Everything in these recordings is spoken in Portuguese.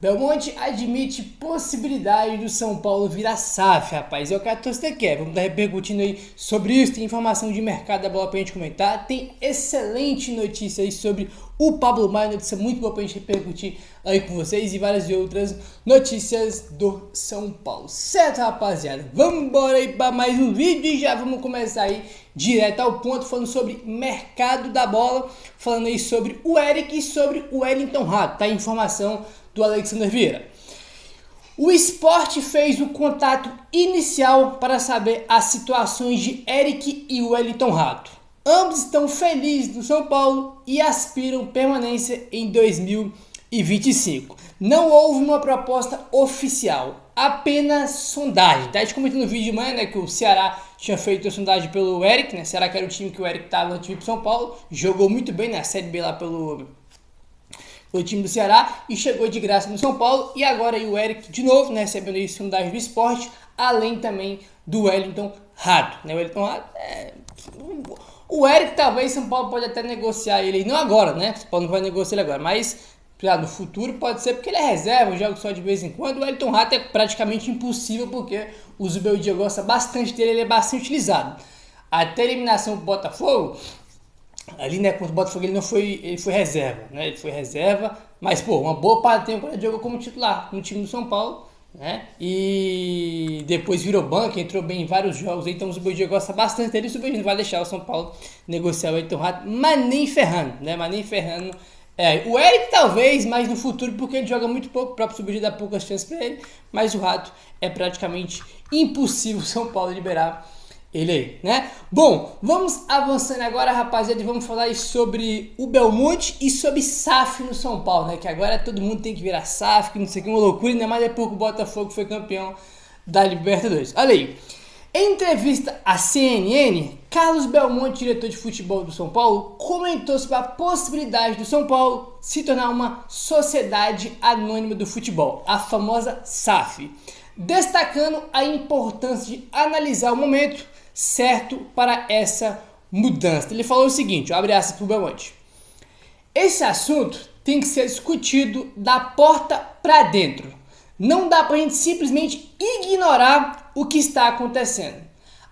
Belmonte admite possibilidade do São Paulo virar SAF, rapaz. É o que a torcida quer. Vamos estar repercutindo aí sobre isso. Tem informação de mercado da bola pra gente comentar. Tem excelente notícia aí sobre o Pablo Maia, notícia muito boa pra gente repercutir aí com vocês e várias outras notícias do São Paulo. Certo, rapaziada? Vamos embora aí para mais um vídeo e já vamos começar aí direto ao ponto, falando sobre mercado da bola, falando aí sobre o Eric e sobre o Wellington Rato, tá? Informação do Alexander Vieira. O Sport fez o contato inicial para saber as situações de Eric e Wellington Rato. Ambos estão felizes no São Paulo e aspiram permanência em 2025. Não houve uma proposta oficial, apenas sondagem. Tá? A gente comentou no vídeo de manhã, né, que o Ceará tinha feito a sondagem pelo Eric, né? Ceará que era o time que o Eric estava no time do São Paulo, jogou muito bem na Série B lá pelo time do Ceará e chegou de graça no São Paulo. E agora aí o Eric de novo, né, recebendo aí sondagem do Sport, além também do Wellington Rato, né? O Wellington Rato o Eric talvez São Paulo pode até negociar ele, não agora, né? São Paulo não vai negociar ele agora, mas no futuro pode ser, porque ele é reserva, joga só de vez em quando. O Wellington Rato é praticamente impossível, porque o Zubeldia gosta bastante dele, ele é bastante utilizado. Até a eliminação do Botafogo, ali, né, contra o Botafogo ele foi reserva, né? Ele foi reserva, mas pô, uma boa parte do tempo ele jogou como titular no time do São Paulo, né? E depois virou banco, entrou bem em vários jogos, então o Zubeldia gosta bastante dele. O Zubeldia não vai deixar o São Paulo negociar o Wellington Rato, mas nem ferrando, né? Mas nem ferrando. O Eric talvez, mas no futuro, porque ele joga muito pouco, o próprio Zubeldia dá poucas chances para ele, mas o Rato é praticamente impossível o São Paulo liberar ele aí, né? Bom, vamos avançando agora, rapaziada, e vamos falar aí sobre o Belmonte e sobre SAF no São Paulo, né? Que agora todo mundo tem que virar SAF, que não sei o que, uma loucura, ainda mais depois que o Botafogo foi campeão da Libertadores. Olha aí, em entrevista à CNN, Carlos Belmonte, diretor de futebol do São Paulo, comentou sobre a possibilidade do São Paulo se tornar uma sociedade anônima do futebol, a famosa SAF, destacando a importância de analisar o momento certo para essa mudança. Ele falou o seguinte, abre aspas para o Belmonte: esse assunto tem que ser discutido da porta para dentro. Não dá para a gente simplesmente ignorar o que está acontecendo.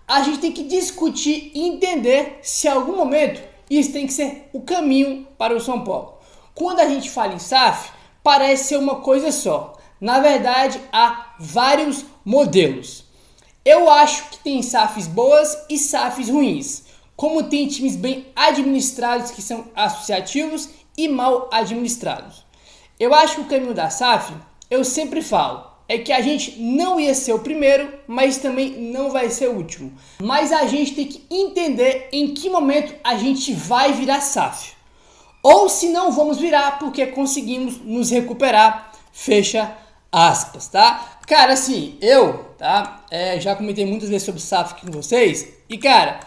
A gente tem que discutir e entender se em algum momento isso tem que ser o caminho para o São Paulo. Quando a gente fala em SAF, parece ser uma coisa só. Na verdade, há vários modelos. Eu acho que tem SAFs boas e SAFs ruins, como tem times bem administrados que são associativos e mal administrados. Eu acho que o caminho da SAF, eu sempre falo, é que a gente não ia ser o primeiro, mas também não vai ser o último. Mas a gente tem que entender em que momento a gente vai virar SAF. Ou se não vamos virar porque conseguimos nos recuperar, fecha aspas, tá? Cara, assim, já comentei muitas vezes sobre SAF aqui com vocês, e cara,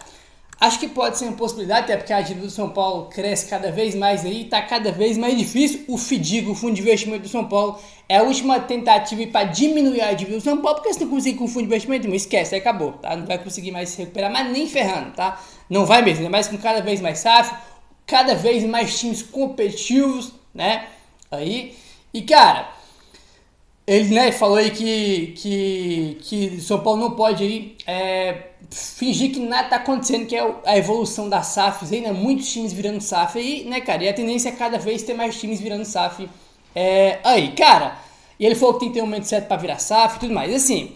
acho que pode ser uma possibilidade, até porque a dívida do São Paulo cresce cada vez mais aí, tá cada vez mais difícil. O FIDIG, o Fundo de Investimento do São Paulo, é a última tentativa para diminuir a dívida do São Paulo, porque se não conseguir com o Fundo de Investimento, não esquece, aí acabou, tá? Não vai conseguir mais se recuperar, mas nem ferrando, tá? Não vai mesmo, ainda mais com cada vez mais SAF, cada vez mais times competitivos, né? Aí, e cara, ele, né, falou aí que São Paulo não pode aí, fingir que nada tá acontecendo, que é a evolução das SAFs aí, né? Muitos times virando SAF aí, né, cara? E a tendência é cada vez ter mais times virando SAF aí, cara. E ele falou que tem que ter um momento certo pra virar SAF e tudo mais. Assim,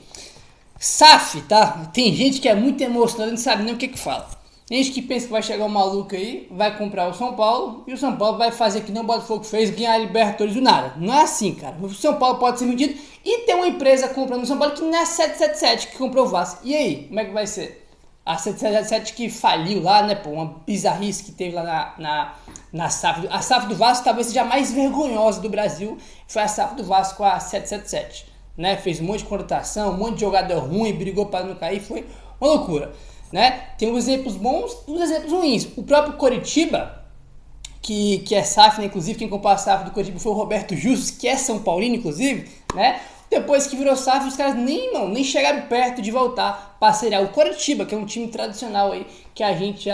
SAF, tá? Tem gente que é muito emocionada e não sabe nem o que fala. Tem gente que pensa que vai chegar um maluco aí, vai comprar o São Paulo e o São Paulo vai fazer que nem o Botafogo fez, ganhar a Libertadores do nada. Não é assim, cara. O São Paulo pode ser vendido e tem uma empresa comprando o São Paulo que não é a 777 que comprou o Vasco. E aí, como é que vai ser? A 777 que faliu lá, né, pô, uma bizarrice que teve lá na SAF. A SAF do Vasco talvez seja a mais vergonhosa do Brasil, foi a SAF do Vasco com a 777, né? Fez um monte de contratação, um monte de jogador ruim, brigou para não cair, foi uma loucura. Né? Tem os exemplos bons e os exemplos ruins. O próprio Coritiba, que é SAF, né? Inclusive quem comprou a SAF do Coritiba foi o Roberto Justus, que é São Paulino, inclusive, né? Depois que virou SAF, os caras nem chegaram perto de voltar para seriar o Coritiba, que é um time tradicional aí, que a gente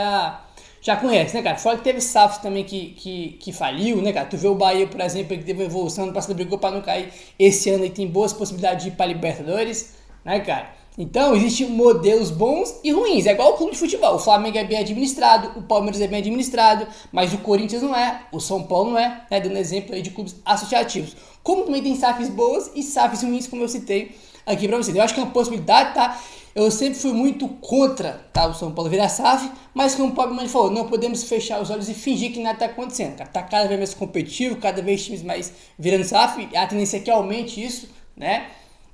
já conhece, né, cara? Fora que teve SAFs também que faliu, né, cara? Tu vê o Bahia, por exemplo, que teve uma evolução, no passado brigou para não cair. Esse ano aí tem boas possibilidades de ir para Libertadores, né, cara? Então, existem modelos bons e ruins. É igual o clube de futebol. O Flamengo é bem administrado, o Palmeiras é bem administrado, mas o Corinthians não é, o São Paulo não é, né? Dando exemplo aí de clubes associativos. Como também tem SAFs boas e SAFs ruins, como eu citei aqui pra vocês. Eu acho que é uma possibilidade, tá? Eu sempre fui muito contra, tá, o São Paulo virar SAF, mas como o Pablo Mãe falou, não podemos fechar os olhos e fingir que nada tá acontecendo, cara. Tá cada vez mais competitivo, cada vez times mais virando SAF, a tendência é que aumente isso, né?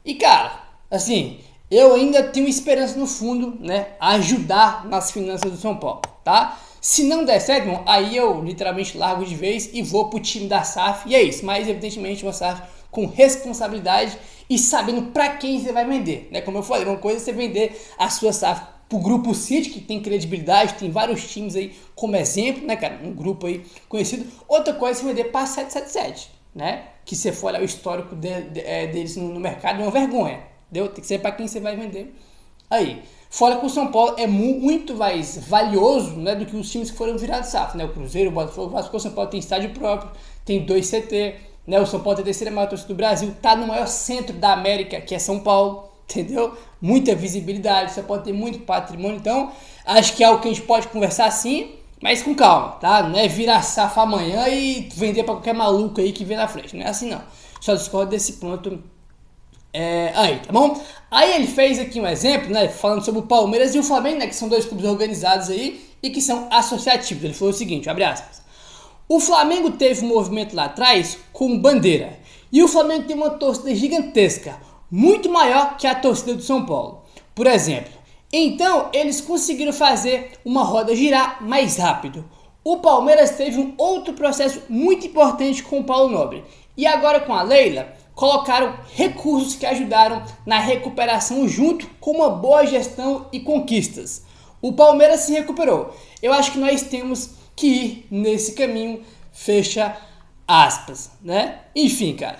E, cara, assim, eu ainda tenho esperança no fundo, né, a ajudar nas finanças do São Paulo, tá? Se não der certo, irmão, aí eu literalmente largo de vez e vou pro time da SAF, e é isso. Mas, evidentemente, uma SAF com responsabilidade e sabendo para quem você vai vender, né? Como eu falei, uma coisa é você vender a sua SAF pro Grupo City, que tem credibilidade, tem vários times aí como exemplo, né, cara? Um grupo aí conhecido. Outra coisa é você vender para 777, né? Que você for olhar o histórico deles no mercado, é uma vergonha, entendeu? Tem que ser para quem você vai vender aí. Fora que o São Paulo é muito mais valioso, né, do que os times que foram virados SAF, né? O Cruzeiro, o Botafogo, o Vasco. O São Paulo tem estádio próprio, tem 2 CT, né? O São Paulo tem a terceira maior torcida do Brasil, tá no maior centro da América, que é São Paulo, entendeu? Muita visibilidade, você pode ter muito patrimônio. Então, acho que é algo que a gente pode conversar sim, mas com calma, tá? Não é virar SAF amanhã e vender para qualquer maluco aí que vem na frente, não é assim não. Só discordo desse ponto aí, tá bom? Aí ele fez aqui um exemplo, né, falando sobre o Palmeiras e o Flamengo, né, que são dois clubes organizados aí e que são associativos. Ele falou o seguinte, abre aspas: o Flamengo teve um movimento lá atrás com bandeira e o Flamengo tem uma torcida gigantesca, muito maior que a torcida do São Paulo, por exemplo. Então eles conseguiram fazer uma roda girar mais rápido. O Palmeiras teve um outro processo muito importante com o Paulo Nobre e agora com a Leila colocaram recursos que ajudaram na recuperação junto com uma boa gestão e conquistas. O Palmeiras se recuperou. Eu acho que nós temos que ir nesse caminho, fecha aspas, né? Enfim, cara,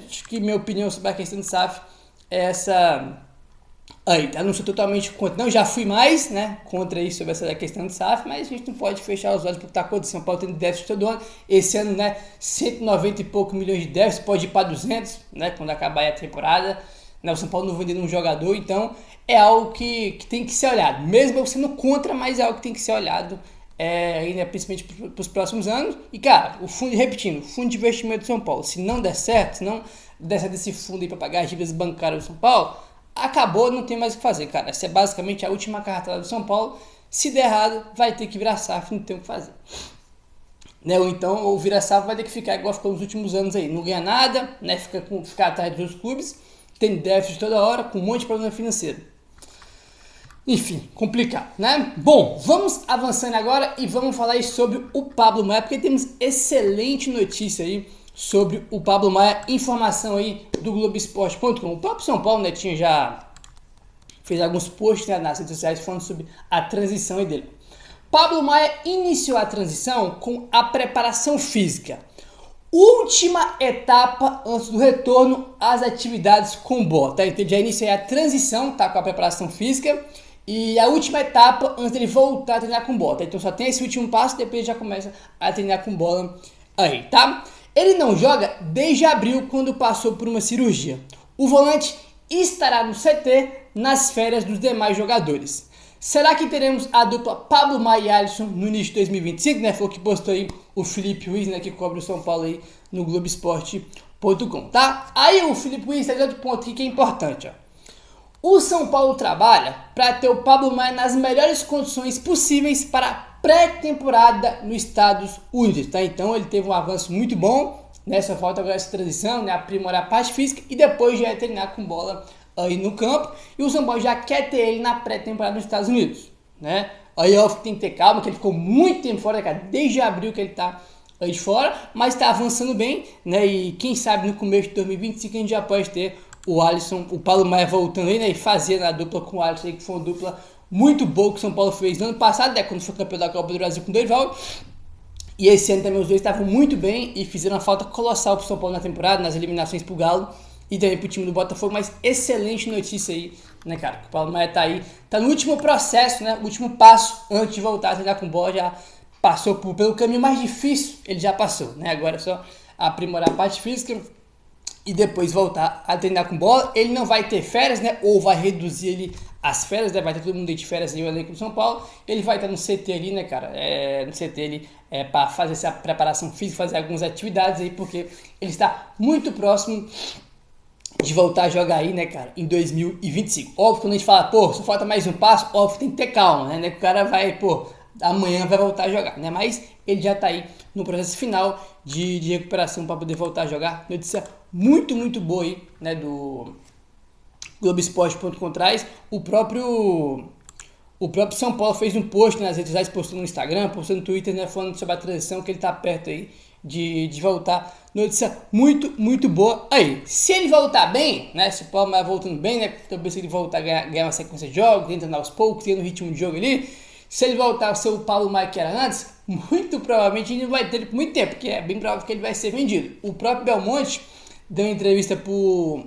acho que minha opinião sobre a questão do SAF é essa aí, tá? Não sou totalmente contra, não, já fui mais, né, contra isso sobre essa questão de SAF, mas a gente não pode fechar os olhos porque tá acontecendo. São Paulo tendo déficit todo ano, esse ano, né, 190 e poucos milhões de déficit, pode ir para 200, né, quando acabar a temporada, né, o São Paulo não vendendo um jogador, então é algo que tem que ser olhado, mesmo eu sendo contra, mas é algo que tem que ser olhado, ainda principalmente para os próximos anos. E cara, o fundo, repetindo, o fundo de investimento do São Paulo, se não der certo, se não der certo esse fundo aí para pagar as dívidas bancárias do São Paulo, acabou, não tem mais o que fazer, cara. Essa é basicamente a última cartada do São Paulo. Se der errado, vai ter que virar SAF, não tem o que fazer, né? Ou então, ou virar SAF vai ter que ficar igual ficou nos últimos anos aí, não ganha nada, né? Ficar atrás dos outros clubes, tem déficit toda hora, com um monte de problema financeiro. Enfim, complicado, né? Bom, vamos avançando agora e vamos falar aí sobre o Pablo Maia, porque temos excelente notícia aí sobre o Pablo Maia, informação aí do Globoesporte.com. O próprio São Paulo, né, já fez alguns posts, né, nas redes sociais falando sobre a transição aí dele. Pablo Maia iniciou a transição com a preparação física, última etapa antes do retorno às atividades com bola, tá? Então já iniciou a transição, tá, com a preparação física e a última etapa antes dele voltar a treinar com bola, tá? Então só tem esse último passo, depois já começa a treinar com bola aí, tá? Ele não joga desde abril, quando passou por uma cirurgia. O volante estará no CT nas férias dos demais jogadores. Será que teremos a dupla Pablo Maia e Alisson no início de 2025? Né? Foi o que postou aí o Felipe Ruiz, né, que cobre o São Paulo aí no Globoesporte.com, tá? Aí o Felipe Ruiz está de outro ponto aqui que é importante, ó. O São Paulo trabalha para ter o Pablo Maia nas melhores condições possíveis para pré-temporada nos Estados Unidos, tá? Então ele teve um avanço muito bom, né? Só falta agora essa transição, né? Aprimorar a parte física e depois já treinar com bola aí no campo. E o São Paulo já quer ter ele na pré-temporada nos Estados Unidos, né? Aí ó, tem que ter calma, que ele ficou muito tempo fora, cara, desde abril que ele tá aí de fora, mas tá avançando bem, né? E quem sabe no começo de 2025 a gente já pode ter o Alisson, o Pablo Maia voltando aí, né? E fazendo a dupla com o Alisson aí, que foi uma dupla muito boa que o São Paulo fez no ano passado, né, quando foi campeão da Copa do Brasil com o Dorival. E esse ano também os dois estavam muito bem e fizeram uma falta colossal pro São Paulo na temporada, nas eliminações pro Galo. e também pro time do Botafogo, mas excelente notícia aí, né, cara? Que o Paulo Maia tá aí, tá no último processo, né? O último passo antes de voltar a treinar com bola, já passou pelo caminho mais difícil, ele já passou, né? Agora é só aprimorar a parte física e depois voltar a treinar com bola. Ele não vai ter férias, né? Ou vai reduzir ali as férias, né? Vai ter todo mundo de férias ali, o elenco do São Paulo. Ele vai estar no CT ali, né, cara? No CT ali, para fazer essa preparação física, fazer algumas atividades aí, porque ele está muito próximo de voltar a jogar aí, né, cara, em 2025. Óbvio, quando a gente fala, pô, só falta mais um passo, óbvio, tem que ter calma, né? Que o cara vai, pô, amanhã vai voltar a jogar, né? Mas ele já tá aí no processo final de recuperação para poder voltar a jogar. Notícia muito, muito boa aí, né, do Globoesporte.com traz. O próprio São Paulo fez um post nas redes sociais, postou no Instagram, postou no Twitter, né, falando sobre a transição, que ele tá perto aí de voltar. Notícia muito, muito boa aí. Se ele voltar bem, né, se o Paulo vai voltando bem, né, talvez se ele voltar a ganhar uma sequência de jogos, tentando aos poucos, tendo ritmo de jogo ali, se ele voltar a ser o Paulo Maia que era antes, muito provavelmente ele não vai ter ele por muito tempo, porque é bem provável que ele vai ser vendido. O próprio Belmonte deu uma entrevista pro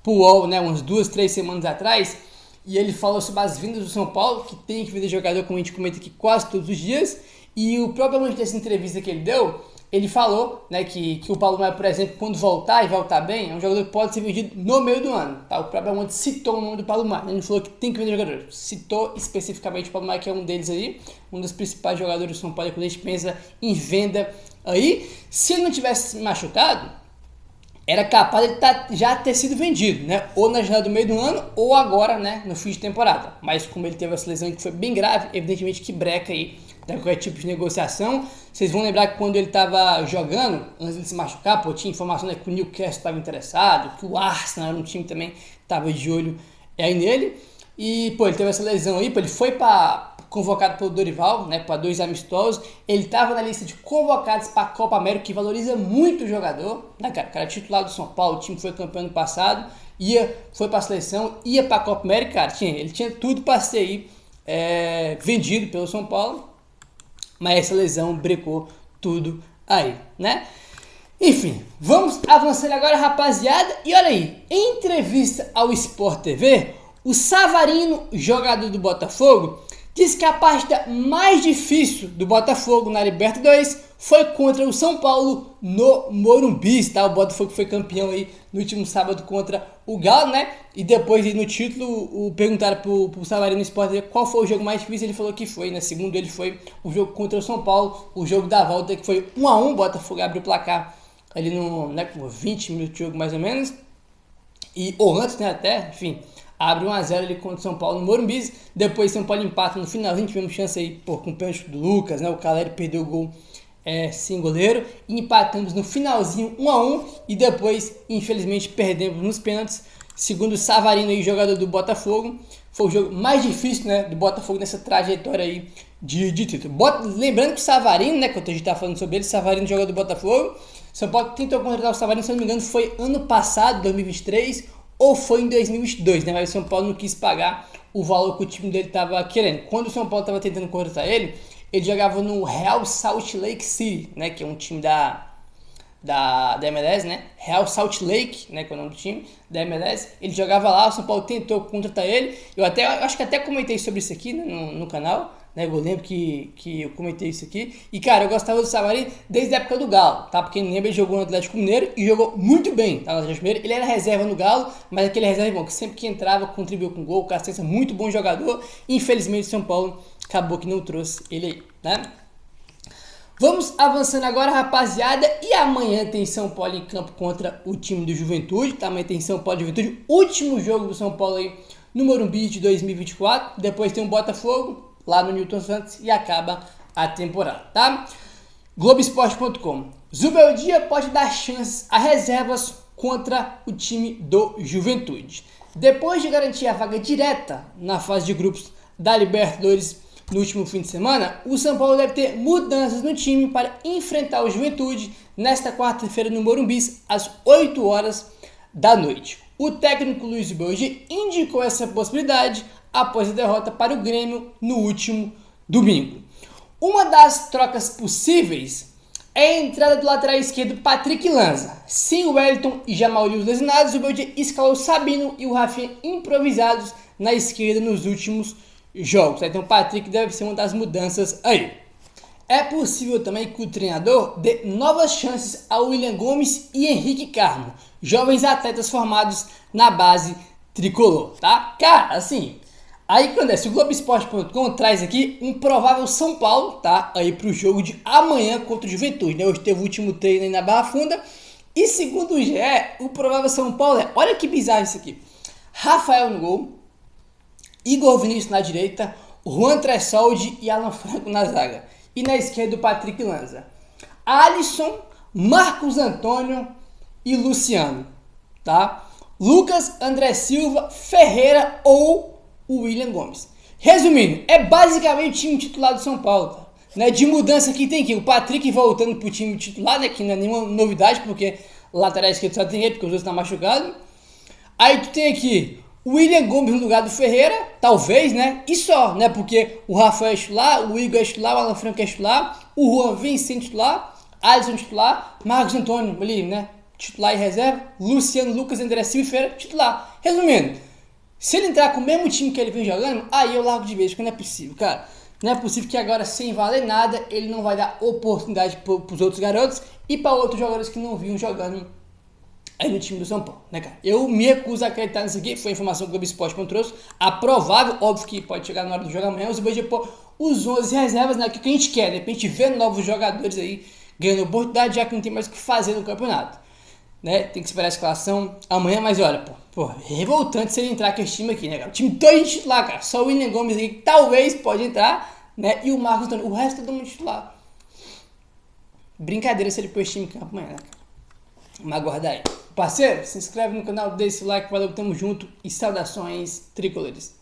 UOL, né, umas 2-3 semanas atrás, e ele falou sobre as vindas do São Paulo, que tem que vender jogador, como a gente comenta aqui quase todos os dias, e o próprio Belmonte, nessa entrevista que ele deu, ele falou, né, que o Paulo Maia, por exemplo, quando voltar e voltar bem, é um jogador que pode ser vendido no meio do ano. Tá? O próprio Belmonte citou o nome do Paulo Maia, ele falou que tem que vender jogador. Citou especificamente o Paulo Maia, que é um deles aí, um dos principais jogadores do São Paulo, quando a gente pensa em venda aí. Se ele não tivesse machucado, era capaz de já ter sido vendido, né? Ou na janela do meio do ano, ou agora, né, no fim de temporada. Mas como ele teve essa lesão que foi bem grave, evidentemente que breca aí qualquer tipo de negociação. Vocês vão lembrar que quando ele estava jogando, antes de se machucar, pô, tinha informação, né, que o Newcastle estava interessado, que o Arsenal era um time também estava de olho aí nele. E, pô, ele teve essa lesão aí, pô, ele foi convocado pelo Dorival, né, para 2 amistosos. Ele estava na lista de convocados para a Copa América, que valoriza muito o jogador, né, cara? O cara é titular do São Paulo, o time foi campeão ano passado, foi para a seleção, ia para a Copa América, cara, ele tinha tudo para ser aí, vendido pelo São Paulo. Mas essa lesão brecou tudo aí, né? Enfim, vamos avançando agora, rapaziada. E olha aí, em entrevista ao Sport TV, o Savarino, jogador do Botafogo, disse que a partida mais difícil do Botafogo na Libertadores foi contra o São Paulo no Morumbi, tá? O Botafogo foi campeão aí no último sábado contra o Galo, né? E depois aí no título, perguntaram pro Savarino no Sport TV qual foi o jogo mais difícil, ele falou que foi, né? Segundo ele, foi o jogo contra o São Paulo, o jogo da volta, que foi 1-1, o Botafogo abriu o placar ali né, com 20 minutos de jogo mais ou menos, ou antes, né, até, enfim, abre 1-0 ali contra o São Paulo no Morumbi. Depois São Paulo empata no finalzinho, tivemos chance aí, com o pênalti do Lucas, né? O Caleri perdeu o gol sem goleiro, e empatamos no finalzinho 1-1, e depois, infelizmente, perdemos nos pênaltis. Segundo o Savarino, aí, jogador do Botafogo, foi o jogo mais difícil, né, do Botafogo nessa trajetória aí de título. Lembrando que o Savarino, né, que a gente tá falando sobre ele, Savarino, jogador do Botafogo, São Paulo tentou contratar o Savarino, se não me engano, foi ano passado, 2023, ou foi em 2022, né, mas o São Paulo não quis pagar o valor que o time dele estava querendo. Quando o São Paulo estava tentando contratar ele jogava no Real Salt Lake City, né, que é um time da MLS, né, Real Salt Lake, né, que é o nome do time da MLS. Ele jogava lá, o São Paulo tentou contratar ele. Eu acho que até comentei sobre isso aqui, né, no canal, né, eu lembro que eu comentei isso aqui. E cara, eu gostava do Savarino desde a época do Galo, tá? Porque quem lembra, ele jogou no Atlético Mineiro e jogou muito bem, tá? No Atlético Mineiro. Ele era reserva no Galo, mas aquele reserva bom, que sempre que entrava contribuiu com gol, assistência, muito bom jogador. Infelizmente o São Paulo acabou que não trouxe ele aí, né? Vamos avançando agora, rapaziada, e amanhã tem São Paulo em campo contra o time do Juventude, tá? Amanhã tem São Paulo e Juventude, último jogo do São Paulo aí no Morumbi de 2024, depois tem o Botafogo lá no Newton Santos e acaba a temporada, tá? Globoesporte.com. Zubeldia pode dar chances a reservas contra o time do Juventude. Depois de garantir a vaga direta na fase de grupos da Libertadores no último fim de semana, o São Paulo deve ter mudanças no time para enfrentar o Juventude nesta quarta-feira no Morumbi, às 8 horas da noite. O técnico Luiz Zubeldia indicou essa possibilidade após a derrota para o Grêmio no último domingo. Uma das trocas possíveis É a entrada do lateral esquerdo Patrick Lanza. Sem o Wellington e Jamauri os lesionados, o Bode escalou Sabino e o Rafinha improvisados na esquerda nos últimos jogos. Então o Patrick deve ser uma das mudanças aí. É possível também que o treinador dê novas chances a William Gomes e Henrique Carmo, jovens atletas formados na base tricolor, tá? Cara, assim, aí o que acontece? O Globoesporte.com traz aqui um provável São Paulo, tá? Aí pro jogo de amanhã contra o Juventude, né? Hoje teve o último treino aí na Barra Funda. E segundo o GE, o provável São Paulo é, olha que bizarro isso aqui: Rafael no gol, Igor Vinícius na direita, Juan Tressoldi e Alan Franco na zaga. E na esquerda o Patrick Lanza. Alisson, Marcos Antônio e Luciano, tá? Lucas, André Silva, Ferreira ou o William Gomes. Resumindo, é basicamente o time titular do São Paulo, tá? Né? De mudança aqui tem que o Patrick voltando pro time titular, né? Que não é nenhuma novidade, porque lateral esquerdo só tem ele, porque os outros estão machucados. Aí tu tem aqui o William Gomes no lugar do Ferreira, talvez, né? E só, né? Porque o Rafael é titular, o Igor é titular, o Alan Franco é titular, o Juan vem sem titular, Alisson titular, Marcos Antônio ali, né? Titular e reserva, Luciano, Lucas, André Silva e Ferreira titular. Resumindo, se ele entrar com o mesmo time que ele vem jogando, aí eu largo de vez, porque não é possível, cara. Não é possível que agora, sem valer nada, ele não vai dar oportunidade para os outros garotos e para outros jogadores que não vinham jogando aí no time do São Paulo, né, cara? Eu me recuso a acreditar nisso aqui, foi a informação que o Globo Esporte trouxe. A provável, óbvio que pode chegar na hora do jogo amanhã, você vai pôr os 11 reservas, né? Que a gente quer, de repente ver novos jogadores aí ganhando oportunidade, já que não tem mais o que fazer no campeonato, né? Tem que esperar a escalação amanhã, mas olha, pô, revoltante se ele entrar com esse time aqui, né, cara? O time todo titular, cara. Só o William Gomes aí que talvez pode entrar, né? E o Marcos Antônio, o resto é todo mundo titular. Brincadeira se ele pôr esse time em campo amanhã, né, cara? Vamos aguardar aí. Parceiro, se inscreve no canal, deixa o like, valeu, tamo junto e saudações tricolores.